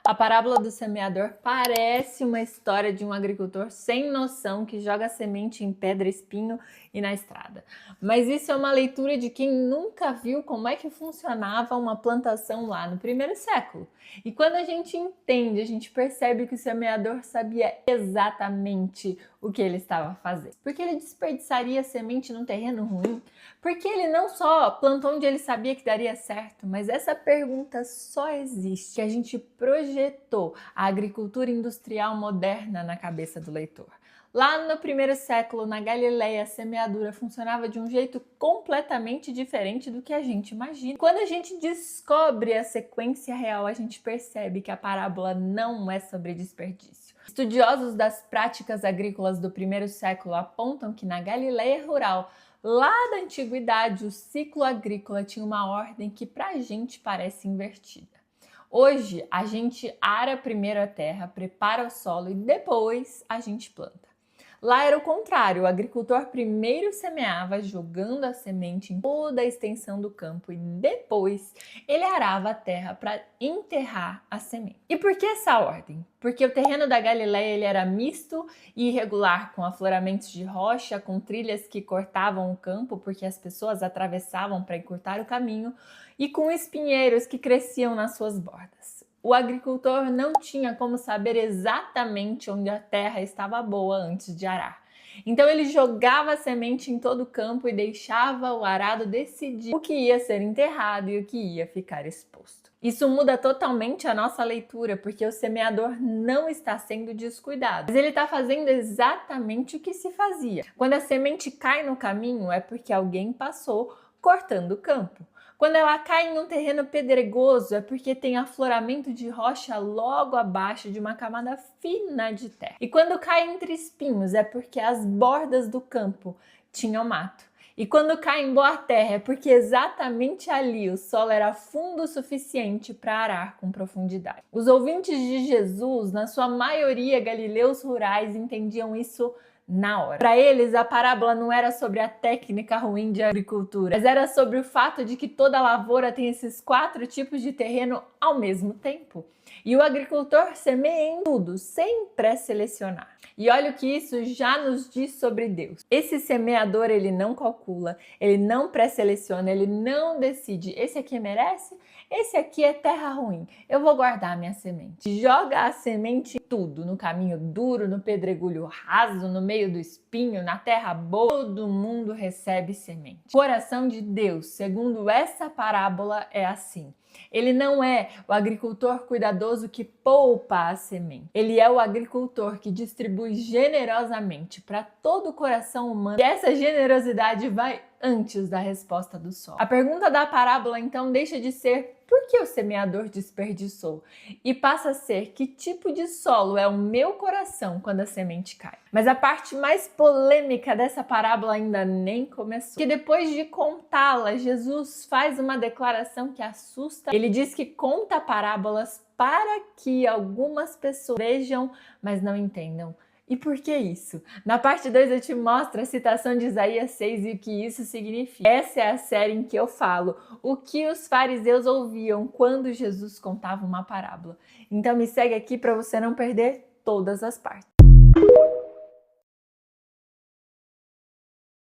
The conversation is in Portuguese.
A parábola do semeador parece uma história de um agricultor sem noção que joga semente em pedra, espinho e na estrada. Mas isso é uma leitura de quem nunca viu como é que funcionava uma plantação lá no primeiro século. E quando a gente entende, a gente percebe que o semeador sabia exatamente o que ele estava fazendo. Porque ele desperdiçaria semente num terreno ruim? Porque ele não só plantou onde ele sabia que daria certo, mas essa pergunta só existe que a gente projetou a agricultura industrial moderna na cabeça do leitor. Lá no primeiro século, na Galileia, a semeadura funcionava de um jeito completamente diferente do que a gente imagina. Quando a gente descobre a sequência real, a gente percebe que a parábola não é sobre desperdício. Estudiosos das práticas agrícolas do primeiro século apontam que na Galileia rural, lá da antiguidade, o ciclo agrícola tinha uma ordem que pra gente parece invertida. Hoje, a gente ara primeiro a terra, prepara o solo e depois a gente planta. Lá era o contrário, o agricultor primeiro semeava, jogando a semente em toda a extensão do campo e depois ele arava a terra para enterrar a semente. E por que essa ordem? Porque o terreno da Galileia ele era misto e irregular, com afloramentos de rocha, com trilhas que cortavam o campo porque as pessoas atravessavam para encurtar o caminho e com espinheiros que cresciam nas suas bordas. O agricultor não tinha como saber exatamente onde a terra estava boa antes de arar. Então ele jogava a semente em todo o campo e deixava o arado decidir o que ia ser enterrado e o que ia ficar exposto. Isso muda totalmente a nossa leitura, porque o semeador não está sendo descuidado, mas ele está fazendo exatamente o que se fazia. Quando a semente cai no caminho, é porque alguém passou cortando o campo. Quando ela cai em um terreno pedregoso, é porque tem afloramento de rocha logo abaixo de uma camada fina de terra. E quando cai entre espinhos, é porque as bordas do campo tinham mato. E quando cai em boa terra, é porque exatamente ali o solo era fundo o suficiente para arar com profundidade. Os ouvintes de Jesus, na sua maioria galileus rurais, entendiam isso na hora. Para eles, a parábola não era sobre a técnica ruim de agricultura, mas era sobre o fato de que toda lavoura tem esses 4 tipos de terreno ao mesmo tempo. E o agricultor semeia em tudo, sem pré-selecionar. E olha o que isso já nos diz sobre Deus. Esse semeador, ele não calcula, ele não pré-seleciona, ele não decide. Esse aqui merece, esse aqui é terra ruim. Eu vou guardar minha semente. Joga a semente em tudo, no caminho duro, no pedregulho raso, no meio do espinho, na terra boa. Todo mundo recebe semente. O coração de Deus, segundo essa parábola, é assim. Ele não é o agricultor cuidadoso que poupa a semente. Ele é o agricultor que distribui generosamente para todo o coração humano. E essa generosidade vai antes da resposta do solo. A pergunta da parábola, então, deixa de ser por que o semeador desperdiçou e passa a ser que tipo de solo é o meu coração quando a semente cai. Mas a parte mais polêmica dessa parábola ainda nem começou. Que depois de contá-la, Jesus faz uma declaração que assusta. Ele diz que conta parábolas para que algumas pessoas vejam, mas não entendam. E por que isso? Na parte 2 eu te mostro a citação de Isaías 6 e o que isso significa. Essa é a série em que eu falo o que os fariseus ouviam quando Jesus contava uma parábola. Então me segue aqui para você não perder todas as partes.